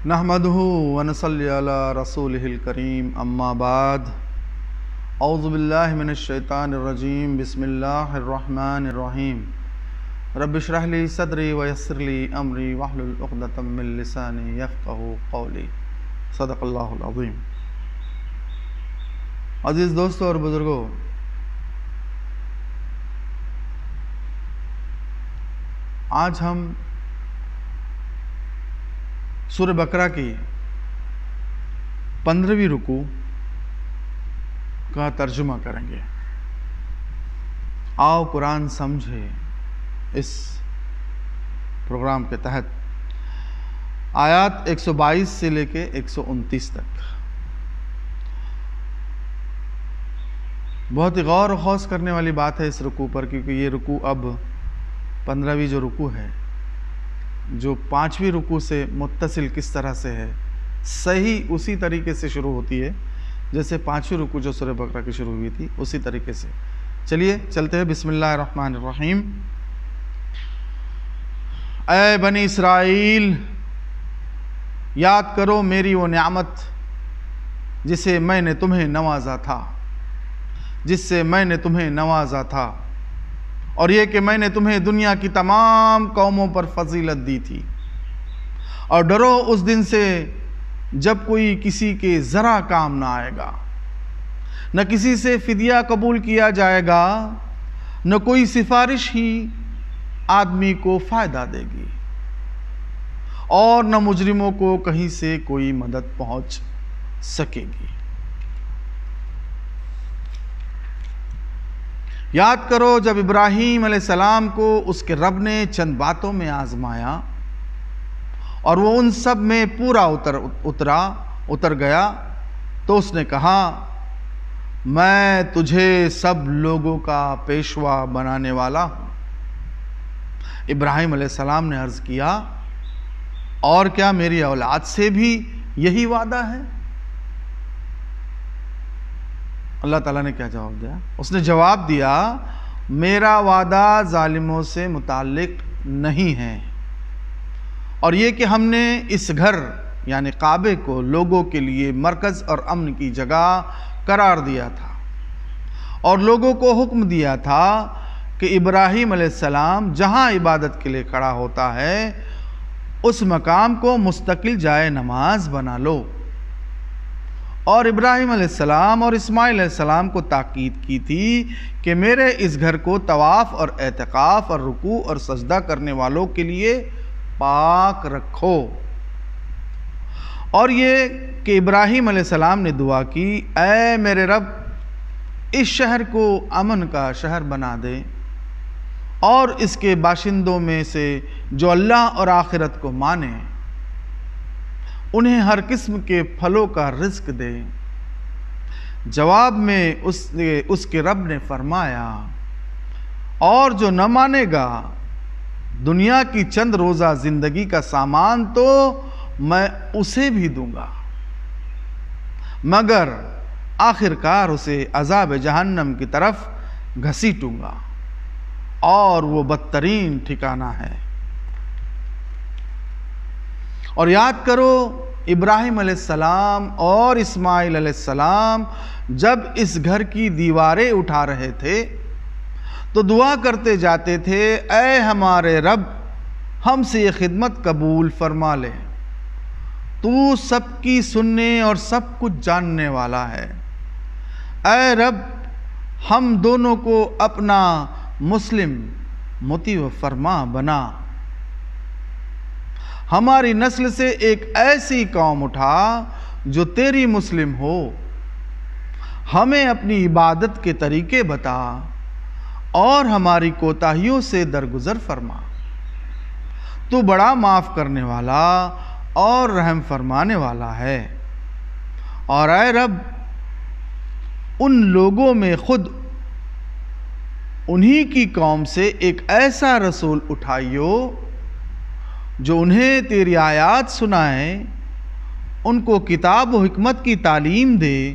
نحمده ونصلي على رسوله الكريم اما بعد اعوذ باللہ من الشیطان الرجیم بسم اللہ الرحمن الرحیم رب اشرح لي صدری ویسر لي امری واحلل عقدۃ من لسانی یفقہوا قولی صدق اللہ العظیم۔ عزیز دوستوں اور بزرگوں، آج ہم سورہ بقرہ کی 15ویں رکوع کا ترجمہ کریں گے۔ آؤ قرآن سمجھے اس پروگرام کے تحت آیات 122 سے لے کے 129 تک بہت ہی غور و خوض کرنے والی بات ہے اس رکوع پر، کیونکہ یہ رکوع اب 15ویں جو رکوع ہے، جو 5ویں رکوع سے متصل کس طرح سے ہے، صحیح اسی طریقے سے شروع ہوتی ہے جیسے 5ویں رکوع جو سورہ بقرہ کی شروع ہوئی تھی، اسی طریقے سے۔ چلیے چلتے ہیں۔ بسم اللہ الرحمن الرحیم۔ اے بنی اسرائیل، یاد کرو میری وہ نعمت جسے میں نے تمہیں نوازا تھا، جس سے میں نے تمہیں نوازا تھا، اور یہ کہ میں نے تمہیں دنیا کی تمام قوموں پر فضیلت دی تھی۔ اور ڈرو اس دن سے جب کوئی کسی کے ذرا کام نہ آئے گا، نہ کسی سے فدیہ قبول کیا جائے گا، نہ کوئی سفارش ہی آدمی کو فائدہ دے گی، اور نہ مجرموں کو کہیں سے کوئی مدد پہنچ سکے گی۔ یاد کرو جب ابراہیم علیہ السلام کو اس کے رب نے چند باتوں میں آزمایا اور وہ ان سب میں پورا اتر گیا، تو اس نے کہا میں تجھے سب لوگوں کا پیشوا بنانے والا ہوں۔ ابراہیم علیہ السلام نے عرض کیا، اور کیا میری اولاد سے بھی یہی وعدہ ہے؟ اللہ تعالیٰ نے کیا جواب دیا؟ اس نے جواب دیا، میرا وعدہ ظالموں سے متعلق نہیں ہے، اور یہ کہ ہم نے اس گھر یعنی کعبے کو لوگوں کے لیے مرکز اور امن کی جگہ قرار دیا تھا، اور لوگوں کو حکم دیا تھا کہ ابراہیم علیہ السلام جہاں عبادت کے لیے کھڑا ہوتا ہے اس مقام کو مستقل جائے نماز بنا لو۔ اور ابراہیم علیہ السلام اور اسماعیل علیہ السلام کو تاکید کی تھی کہ میرے اس گھر کو طواف اور اعتکاف اور رکوع اور سجدہ کرنے والوں کے لیے پاک رکھو۔ اور یہ کہ ابراہیم علیہ السلام نے دعا کی، اے میرے رب، اس شہر کو امن کا شہر بنا دے، اور اس کے باشندوں میں سے جو اللہ اور آخرت کو مانے انہیں ہر قسم کے پھلوں کا رزق دے۔ جواب میں اس کے رب نے فرمایا، اور جو نہ مانے گا دنیا کی چند روزہ زندگی کا سامان تو میں اسے بھی دوں گا، مگر آخر کار اسے عذاب جہنم کی طرف گھسیٹوں گا، اور وہ بدترین ٹھکانہ ہے۔ اور یاد کرو ابراہیم علیہ السلام اور اسماعیل علیہ السلام جب اس گھر کی دیواریں اٹھا رہے تھے تو دعا کرتے جاتے تھے، اے ہمارے رب، ہم سے یہ خدمت قبول فرما لے، تو سب کی سننے اور سب کچھ جاننے والا ہے۔ اے رب، ہم دونوں کو اپنا مسلم مطیع فرما بنا، ہماری نسل سے ایک ایسی قوم اٹھا جو تیری مسلم ہو، ہمیں اپنی عبادت کے طریقے بتا، اور ہماری کوتاہیوں سے درگزر فرما، تو بڑا معاف کرنے والا اور رحم فرمانے والا ہے۔ اور اے رب، ان لوگوں میں خود انہی کی قوم سے ایک ایسا رسول اٹھائیو جو انہیں تیری آیات سنائے، ان کو کتاب و حکمت کی تعلیم دے،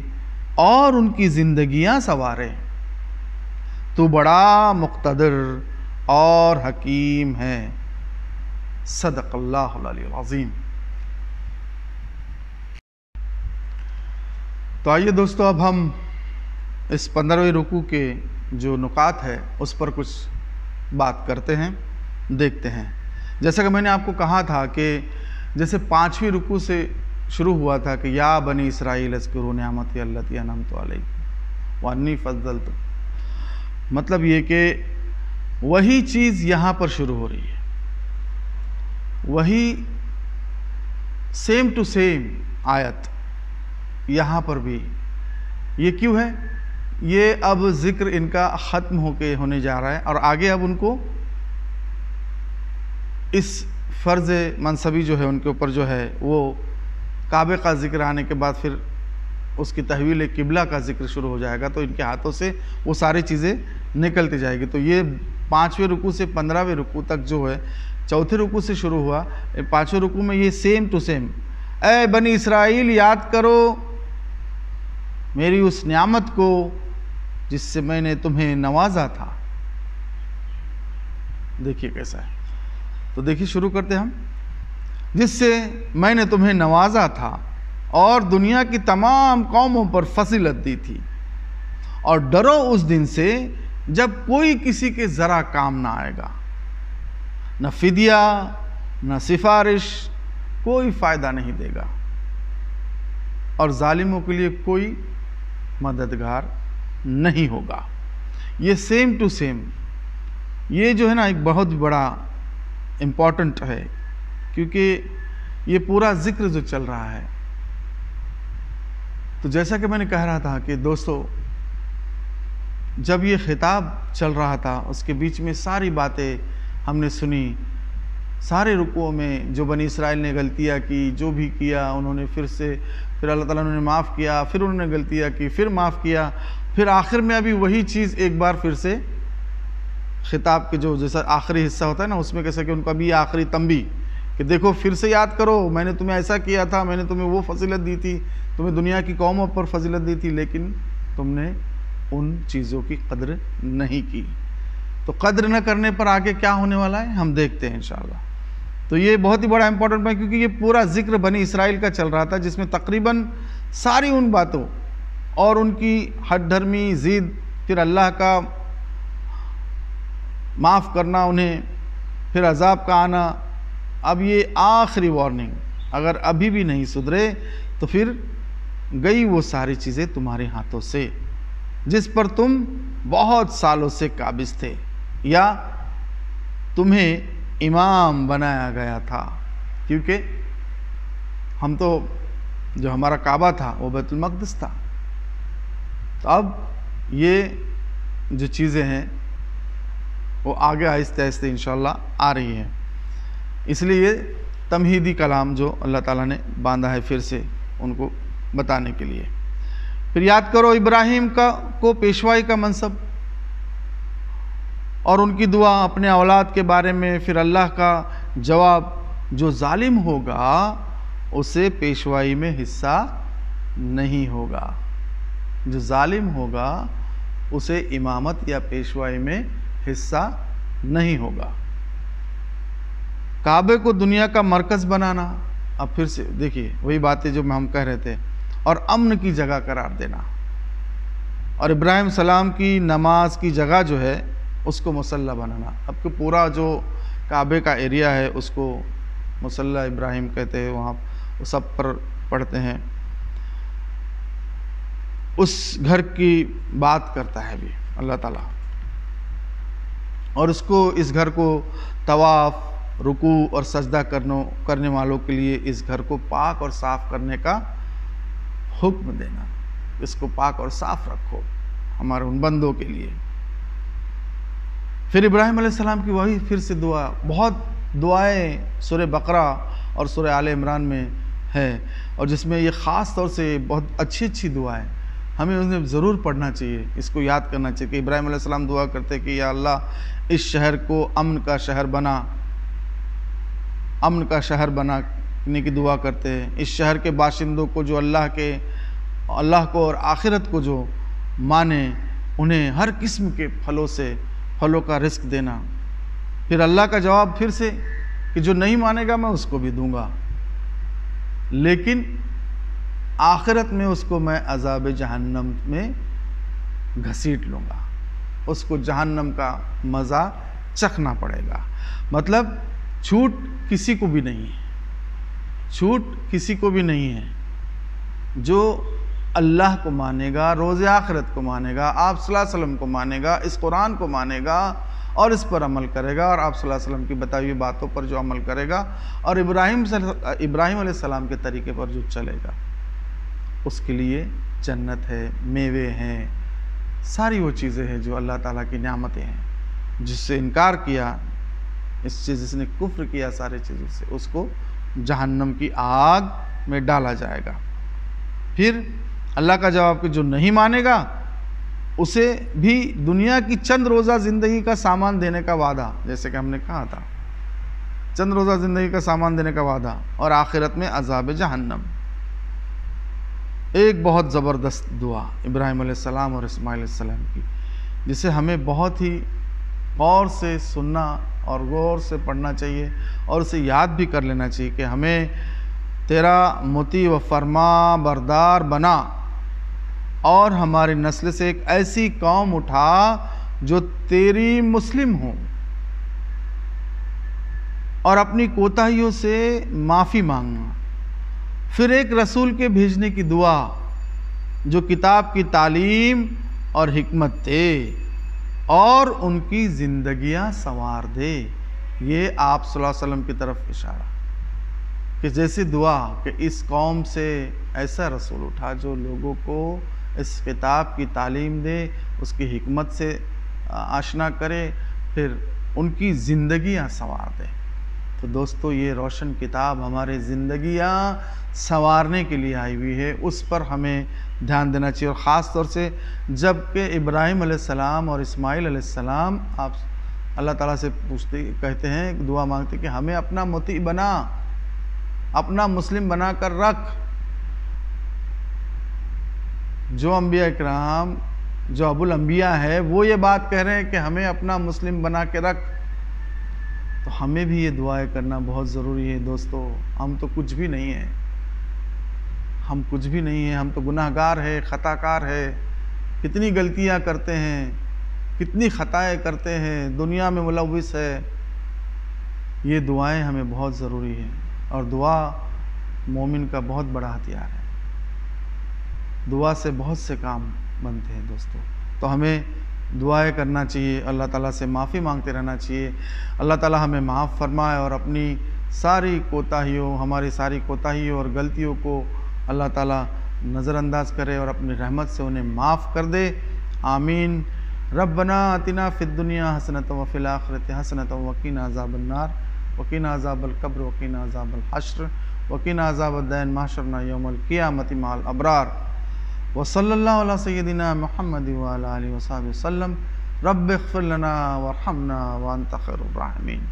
اور ان کی زندگیاں سنوارے۔ تو بڑا مقتدر اور حکیم ہے۔ صدق اللہ العلی العظیم۔ تو آئیے دوستو اب ہم اس 15ویں رکوع کے جو نکات ہے اس پر کچھ بات کرتے ہیں، دیکھتے ہیں۔ جیسا کہ میں نے آپ کو کہا تھا کہ جیسے 5ویں رکوع سے شروع ہوا تھا کہ یا بنی اسرائیل اذکروا نعمتی التی انعمت علیکم وانی فضلتکم، مطلب یہ کہ وہی چیز یہاں پر شروع ہو رہی ہے، وہی سیم ٹو سیم آیت یہاں پر بھی۔ یہ کیوں ہے؟ یہ اب ذکر ان کا ختم ہونے جا رہا ہے، اور آگے اب ان کو اس فرض منصبی جو ہے ان کے اوپر جو ہے وہ کعبے کا ذکر آنے کے بعد پھر اس کی تحویل قبلہ کا ذکر شروع ہو جائے گا، تو ان کے ہاتھوں سے وہ ساری چیزیں نکلتی جائے گی۔ تو یہ 5ویں رکوع سے 15ویں رکوع تک جو ہے، چوتھے رکوع سے شروع ہوا، 5ویں رکوع میں یہ سیم ٹو سیم، اے بنی اسرائیل یاد کرو میری اس نعمت کو جس سے میں نے تمہیں نوازا تھا۔ دیکھیے کیسا ہے، تو دیکھیے شروع کرتے ہیں ہم۔ جس سے میں نے تمہیں نوازا تھا اور دنیا کی تمام قوموں پر فضیلت دی تھی، اور ڈرو اس دن سے جب کوئی کسی کے ذرا کام نہ آئے گا، نہ فدیہ نہ سفارش کوئی فائدہ نہیں دے گا، اور ظالموں کے لیے کوئی مددگار نہیں ہوگا۔ یہ سیم ٹو سیم، یہ جو ہے نا ایک بہت بڑا امپورٹنٹ ہے، کیونکہ یہ پورا ذکر جو چل رہا ہے۔ تو جیسا کہ میں نے کہہ رہا تھا کہ دوستو جب یہ خطاب چل رہا تھا اس کے بیچ میں ساری باتیں ہم نے سنی، سارے رکوعوں میں جو بنی اسرائیل نے غلطیاں کی، جو بھی کیا انہوں نے پھر اللہ تعالیٰ نے معاف کیا، پھر انہوں نے غلطیاں کی، پھر معاف کیا، پھر آخر میں ابھی وہی چیز ایک بار پھر سے خطاب کے جو جیسا آخری حصہ ہوتا ہے نا، اس میں کیسا کہ ان کا بھی آخری تنبیہ کہ دیکھو پھر سے یاد کرو میں نے تمہیں ایسا کیا تھا، میں نے تمہیں وہ فضیلت دی تھی، تمہیں دنیا کی قوموں پر فضیلت دی تھی، لیکن تم نے ان چیزوں کی قدر نہیں کی۔ تو قدر نہ کرنے پر آگے کیا ہونے والا ہے ہم دیکھتے ہیں انشاءاللہ۔ تو یہ بہت ہی بڑا امپورٹنٹ ہے، کیونکہ یہ پورا ذکر بنی اسرائیل کا چل رہا تھا، جس میں تقریباً ساری ان باتوں اور ان کی ہٹ دھرمی ضد، پھر اللہ کا معاف کرنا انہیں، پھر عذاب کا آنا، اب یہ آخری وارننگ، اگر ابھی بھی نہیں سدھرے تو پھر گئی وہ ساری چیزیں تمہارے ہاتھوں سے جس پر تم بہت سالوں سے قابض تھے، یا تمہیں امام بنایا گیا تھا، کیونکہ ہم تو جو ہمارا کعبہ تھا وہ بیت المقدس تھا۔ تو اب یہ جو چیزیں ہیں وہ آگے آہستہ آہستہ انشاءاللہ آ رہی ہیں، اس لیے یہ تمہیدی کلام جو اللہ تعالیٰ نے باندھا ہے پھر سے ان کو بتانے کے لیے۔ پھر یاد کرو ابراہیم کو پیشوائی کا منصب اور ان کی دعا اپنے اولاد کے بارے میں، پھر اللہ کا جواب جو ظالم ہوگا اسے پیشوائی میں حصہ نہیں ہوگا، جو ظالم ہوگا اسے امامت یا پیشوائی میں حصہ نہیں ہوگا۔ کعبے کو دنیا کا مرکز بنانا، اب پھر سے دیکھیے وہی باتیں جو ہم کہہ رہے تھے، اور امن کی جگہ قرار دینا، اور ابراہیم السلام کی نماز کی جگہ جو ہے اس کو مصلی بنانا۔ اب کہ پورا جو کعبے کا ایریا ہے اس کو مصلی ابراہیم کہتے ہیں، وہاں سب پر پڑھتے ہیں۔ اس گھر کی بات کرتا ہے بھی اللہ تعالیٰ، اور اس گھر کو طواف، رکوع اور سجدہ کرنے والوں کے لیے اس گھر کو پاک اور صاف کرنے کا حکم دینا، اس کو پاک اور صاف رکھو ہمارے ان بندوں کے لیے۔ پھر ابراہیم علیہ السلام کی وہی پھر سے دعا، بہت دعائیں سورہ بقرہ اور سورہ آل عمران میں ہے، اور جس میں یہ خاص طور سے بہت اچھی اچھی دعائیں ہمیں انہیں ضرور پڑھنا چاہیے، اس کو یاد کرنا چاہیے کہ ابراہیم علیہ السلام دعا کرتے کہ یا اللہ اس شہر کو امن کا شہر بنا، امن کا شہر بنانے کی دعا کرتے ہیں۔ اس شہر کے باشندوں کو جو اللہ کو اور آخرت کو جو مانے، انہیں ہر قسم کے پھلوں کا رزق دینا۔ پھر اللہ کا جواب پھر سے کہ جو نہیں مانے گا میں اس کو بھی دوں گا، لیکن آخرت میں اس کو میں عذاب جہنم میں گھسیٹ لوں گا، اس کو جہنم کا مزہ چکھنا پڑے گا۔ مطلب چھوٹ کسی کو بھی نہیں ہے، چھوٹ کسی کو بھی نہیں ہے۔ جو اللہ کو مانے گا، روز آخرت کو مانے گا، آپ صلی اللہ علیہ وسلم کو مانے گا، اس قرآن کو مانے گا اور اس پر عمل کرے گا، اور آپ صلی اللہ علیہ وسلم کی بتائی ہوئی باتوں پر جو عمل کرے گا اور ابراہیم علیہ السلام کے طریقے پر جو چلے گا، اس کے لیے جنت ہے، میوے ہیں، ساری وہ چیزیں ہیں جو اللہ تعالیٰ کی نعمتیں ہیں۔ جس سے انکار کیا، جس نے کفر کیا سارے چیزوں سے، اس کو جہنم کی آگ میں ڈالا جائے گا۔ پھر اللہ کا جواب کہ جو نہیں مانے گا اسے بھی دنیا کی چند روزہ زندگی کا سامان دینے کا وعدہ، جیسے کہ ہم نے کہا تھا، چند روزہ زندگی کا سامان دینے کا وعدہ، اور آخرت میں عذاب جہنم۔ ایک بہت زبردست دعا ابراہیم علیہ السلام اور اسماعیل علیہ السلام کی، جسے ہمیں بہت ہی غور سے سننا اور غور سے پڑھنا چاہیے اور اسے یاد بھی کر لینا چاہیے کہ ہمیں تیرا مطیع و فرما بردار بنا اور ہماری نسل سے ایک ایسی قوم اٹھا جو تیری مسلم ہو، اور اپنی کوتاہیوں سے معافی مانگنا۔ پھر ایک رسول کے بھیجنے کی دعا جو کتاب کی تعلیم اور حکمت دے اور ان کی زندگیاں سنوار دے۔ یہ آپ صلی اللہ علیہ وسلم کی طرف اشارہ کہ جیسی دعا کہ اس قوم سے ایسا رسول اٹھا جو لوگوں کو اس کتاب کی تعلیم دے، اس کی حکمت سے آشنا کرے، پھر ان کی زندگیاں سنوار دے۔ تو دوستو، یہ روشن کتاب ہمارے زندگیاں سنوارنے کے لیے آئی ہوئی ہے، اس پر ہمیں دھیان دینا چاہیے، اور خاص طور سے جب کہ ابراہیم علیہ السلام اور اسماعیل علیہ السلام آپ اللہ تعالیٰ سے کہتے ہیں، دعا مانگتے کہ ہمیں اپنا مطیع بنا، اپنا مسلم بنا کر رکھ۔ جو انبیاء اکرام، جو ابو الانبیاء ہے، وہ یہ بات کہہ رہے ہیں کہ ہمیں اپنا مسلم بنا کے رکھ، تو ہمیں بھی یہ دعائیں کرنا بہت ضروری ہے۔ دوستو، ہم تو کچھ بھی نہیں ہیں، ہم کچھ بھی نہیں ہیں، ہم تو گناہ گار ہے، خطا کار ہے، کتنی غلطیاں کرتے ہیں، کتنی خطائیں کرتے ہیں، دنیا میں ملوث ہے۔ یہ دعائیں ہمیں بہت ضروری ہیں، اور دعا مومن کا بہت بڑا ہتھیار ہے۔ دعا سے بہت سے کام بنتے ہیں دوستو، تو ہمیں دعائیں کرنا چاہیے، اللہ تعالیٰ سے معافی مانگتے رہنا چاہیے۔ اللہ تعالیٰ ہمیں معاف فرمائے اور اپنی ساری کوتاہیوں، ہماری ساری کوتاہیوں اور غلطیوں کو اللہ تعالیٰ نظر انداز کرے اور اپنی رحمت سے انہیں معاف کر دے۔ آمین۔ ربنا آتنا فی الدنیا حسنۃ وفی الآخرۃ حسنۃ وقنا عذاب النار وقنا عذاب القبر وقنا عذاب الحشر وقنا عذاب الدین محشرنا یوم القیامۃ مع الابرار۔ وصلی اللہ علی سیدنا محمد وعلی آلہ وصحبہ وسلم۔ رب اغفر لنا وارحمنا وانت خیر الراحمین۔